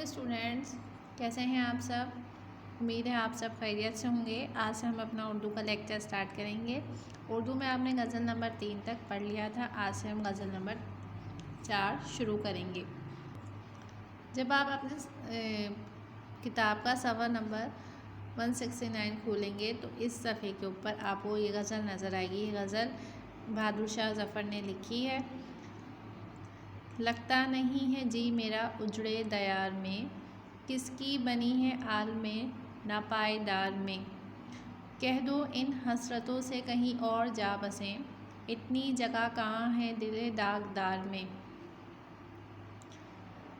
Welcome students, कैसे हैं आप सब। उम्मीद है आप सब खैरियत से होंगे। आज से हम अपना उर्दू का लेक्चर स्टार्ट करेंगे। उर्दू में आपने गज़ल नंबर 3 तक पढ़ लिया था। आज से हम गज़ल नंबर 4 शुरू करेंगे। जब आप अपने किताब का सफ़ा नंबर 169 खोलेंगे तो इस सफ़े के ऊपर आपको ये गज़ल नज़र आएगी। ये गज़ल बहादुर शाह ज़फ़र ने लिखी है। लगता नहीं है जी मेरा उजड़े दयार में, किसकी बनी है आल में ना पायदार में। कह दो इन हसरतों से कहीं और जा बसें, इतनी जगह कहाँ है दिले दागदार में।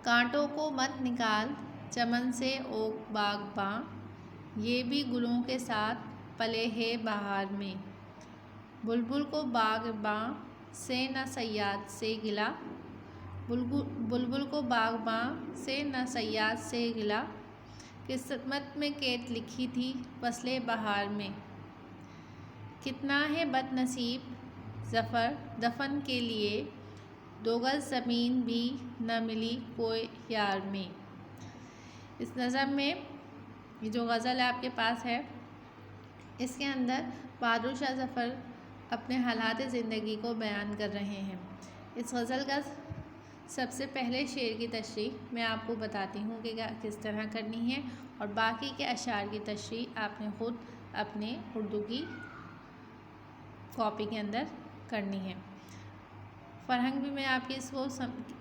कांटों को मत निकाल चमन से ओ बागबां, ये भी गुलों के साथ पले है बहार में। बुलबुल को बागबां से न सयाद से गिला, बुलबुल को बागबां से न सयाद से गिला। किस्मत में कैद लिखी थी फसले बहार में। कितना है बदनसीब ज़फ़र दफन के लिए, दो गज़ ज़मीन भी न मिली कोई यार में। इस नज़म में ये जो गज़ल आपके पास है, इसके अंदर बहादुर शाह ज़फ़र अपने हालात ज़िंदगी को बयान कर रहे हैं। इस गज़ल का सबसे पहले शेर की तशरीह मैं आपको बताती हूँ कि किस तरह करनी है, और बाकी के अशार की तशरीह आपने ख़ुद अपने उर्दू की कॉपी के अंदर करनी है। फ़रहंग भी मैं आपकी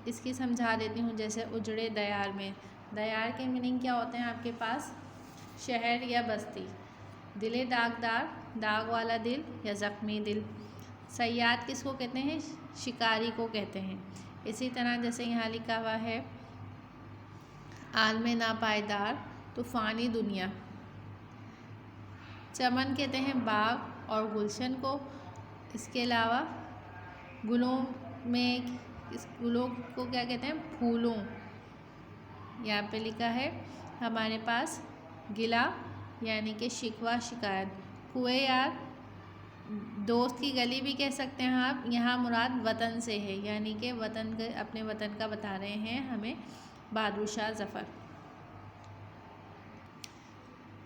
इसकी समझा देती हूँ। जैसे उजड़े दयार में, दयार के मीनिंग क्या होते हैं आपके पास, शहर या बस्ती। दिले दागदार, दाग वाला दिल या ज़ख्मी दिल। सयाद किसको कहते हैं, शिकारी को कहते हैं। इसी तरह जैसे यहाँ लिखा हुआ है आलम नापायदार, तूफ़ानी दुनिया। चमन कहते हैं बाग और गुलशन को। इसके अलावा गुलों में, इस गुलों को क्या कहते हैं, फूलों। यहाँ पे लिखा है हमारे पास गिला यानी कि शिकवा शिकायत। हुए यार, दोस्त की गली भी कह सकते हैं आप। यहाँ मुराद वतन से है, यानी कि वतन के, अपने वतन का बता रहे हैं हमें बहादुर शाह ज़फ़र।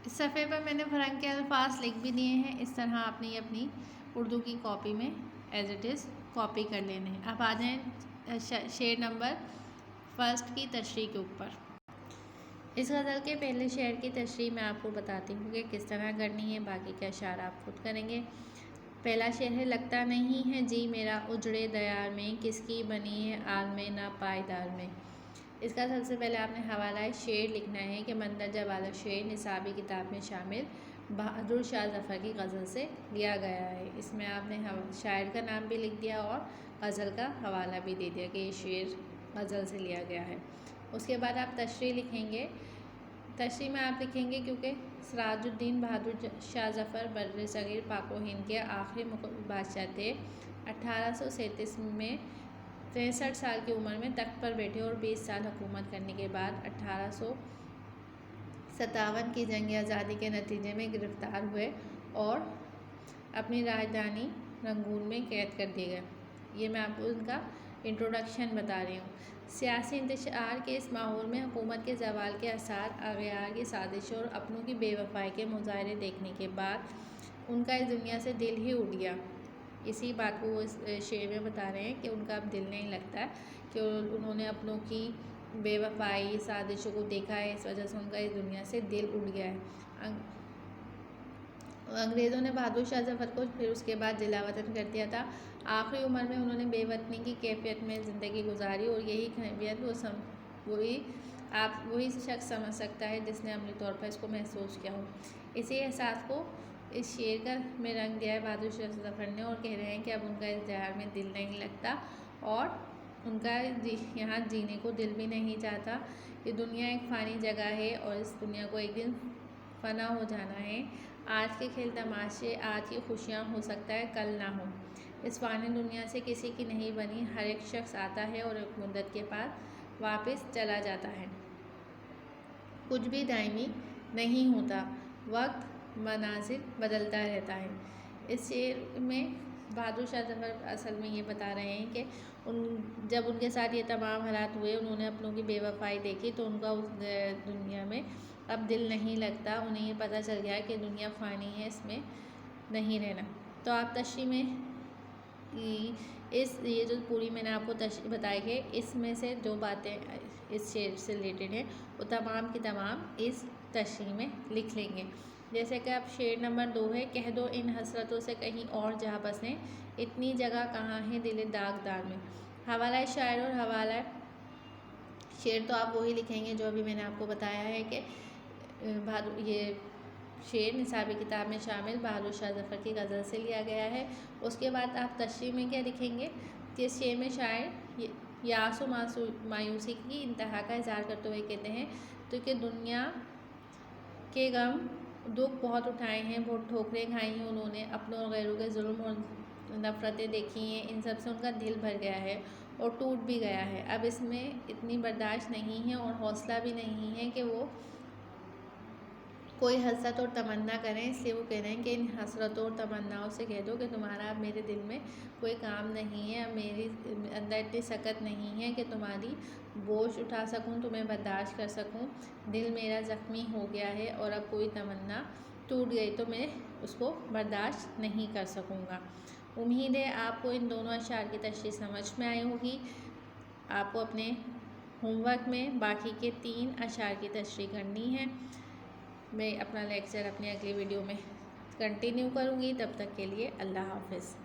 इस सफ़े पर मैंने फ़रहंग के अल्फाज लिख भी दिए हैं। इस तरह आपने ये अपनी उर्दू की कॉपी में एज इट इज़ कॉपी कर लेने हैं। अब आ जाएँ शेर नंबर 1 की तशरीह के ऊपर। इस गज़ल के पहले शेर की तशरीह मैं आपको बताती हूँ कि किस तरह करनी है, बाकी के अशार आप खुद करेंगे। पहला शेर है, लगता नहीं है जी मेरा उजड़े दयार में, किसकी बनी है आल में ना पायदार में। इसका सबसे पहले आपने हवाला शेर लिखना है कि मंदरजा वाला शेर निसाबी किताब में शामिल बहादुर शाह ज़फ़र की गज़ल से लिया गया है। इसमें आपने शायर का नाम भी लिख दिया और गज़ल का हवाला भी दे दिया कि ये शेर गज़ल से लिया गया है। उसके बाद आप तशरीह लिखेंगे। तशरीह में आप लिखेंगे क्योंकि सिराजुद्दीन बहादुर शाह ज़फ़र बर्र सग़ीर पाक व हिंद के आखिरी मुग़ल बादशाह थे। 1837 में 63 साल की उम्र में तख्त पर बैठे और 20 साल हुकूमत करने के बाद 1857 की जंग आज़ादी के नतीजे में गिरफ़्तार हुए और अपनी राजधानी रंगून में कैद कर दिए गए। ये मैं आपको उनका इंट्रोडक्शन बता रही हूँ। सियासी इंतशार के इस माहौल में हुकूमत के ज़वाल के आसार, अगयार की साजिशों और अपनों की बेवफाई के मुजाहरे देखने के बाद उनका इस दुनिया से दिल ही उड़ गया। इसी बात को वो इस शेर में बता रहे हैं कि उनका अब दिल नहीं लगता कि उन्होंने अपनों की बेवफाई साजिशों को देखा है, इस वजह से उनका इस दुनिया से दिल उड़ गया है। अंग्रेज़ों ने बहादुर शाह ज़फ़र को फिर उसके बाद जिला वतन कर दिया था। आखिरी उम्र में उन्होंने बेवतनी की कैफियत में ज़िंदगी गुजारी, और यही कैफियत वही शख्स समझ सकता है जिसने अमली तौर पर इसको महसूस किया हो। इसी एहसास को इस शेर का में रंग दिया है बहादुर शाह ज़फ़र ने, और कह रहे हैं कि अब उनका इस जहार में दिल नहीं लगता और उनका यहाँ जीने को दिल भी नहीं चाहता। ये दुनिया एक फ़ानी जगह है और इस दुनिया को एक दिन फ़ना हो जाना है। आज के खेल तमाशे, आज की खुशियाँ हो सकता है कल ना हो। इस फ़ानी दुनिया से किसी की नहीं बनी, हर एक शख्स आता है और एक मुद्दत के बाद वापस चला जाता है। कुछ भी दायमी नहीं होता, वक्त मनाजिर बदलता रहता है। इस शेर में बहादुर शाह जफ़र असल में ये बता रहे हैं कि जब उनके साथ ये तमाम हालात हुए, उन्होंने अपनों की बेवफाई देखी तो उनका उस दुनिया में अब दिल नहीं लगता। उन्हें ये पता चल गया कि दुनिया फ़ानी है, इसमें नहीं रहना। तो आप तशरीह में ये जो पूरी मैंने आपको तशरीह बताई है, इसमें से जो बातें इस शेर से रिलेटेड हैं वो तमाम की तमाम इस तशरीह में लिख लेंगे। जैसे कि अब शेर नंबर 2 है, कह दो इन हसरतों से कहीं और जा बसें, इतनी जगह कहाँ है दिल दागदार में। हवाला शायर और हवाला शेर तो आप वही लिखेंगे जो अभी मैंने आपको बताया है कि ये शेर निसाबी किताब में शामिल बहादुर शाह जफ़र की गज़ल से लिया गया है। उसके बाद आप तशरीह में क्या लिखेंगे कि इस शेर में शायर यासो मायूसी की इंतहा का इज़हार करते हुए कहते हैं तो कि दुनिया के गम दुख बहुत उठाए हैं, बहुत ठोकरें खाई हैं उन्होंने, अपनों और गैरों के जुल्म और नफ़रतें देखी हैं, इन सब से उनका दिल भर गया है और टूट भी गया है। अब इसमें इतनी बर्दाश्त नहीं है और हौसला भी नहीं है कि वो कोई हसरत और तमन्ना करें, इसलिए वो कह रहे हैं कि इन हसरतों और तमन्नाओं से कह दो कि तुम्हारा अब मेरे दिल में कोई काम नहीं है, अब मेरी अंदर इतनी सकत नहीं है कि तुम्हारी बोझ उठा सकूं, तुम्हें बर्दाश्त कर सकूं। दिल मेरा ज़ख्मी हो गया है और अब कोई तमन्ना टूट गई तो मैं उसको बर्दाश्त नहीं कर सकूँगा। उम्मीद है आपको इन दोनों अशार की तशरीह समझ में आई होगी। आपको अपने होमवर्क में बाकी के 3 अशार की तशरीह करनी है। मैं अपना लेक्चर अपनी अगली वीडियो में कंटिन्यू करूँगी। तब तक के लिए अल्लाह हाफ़िज़।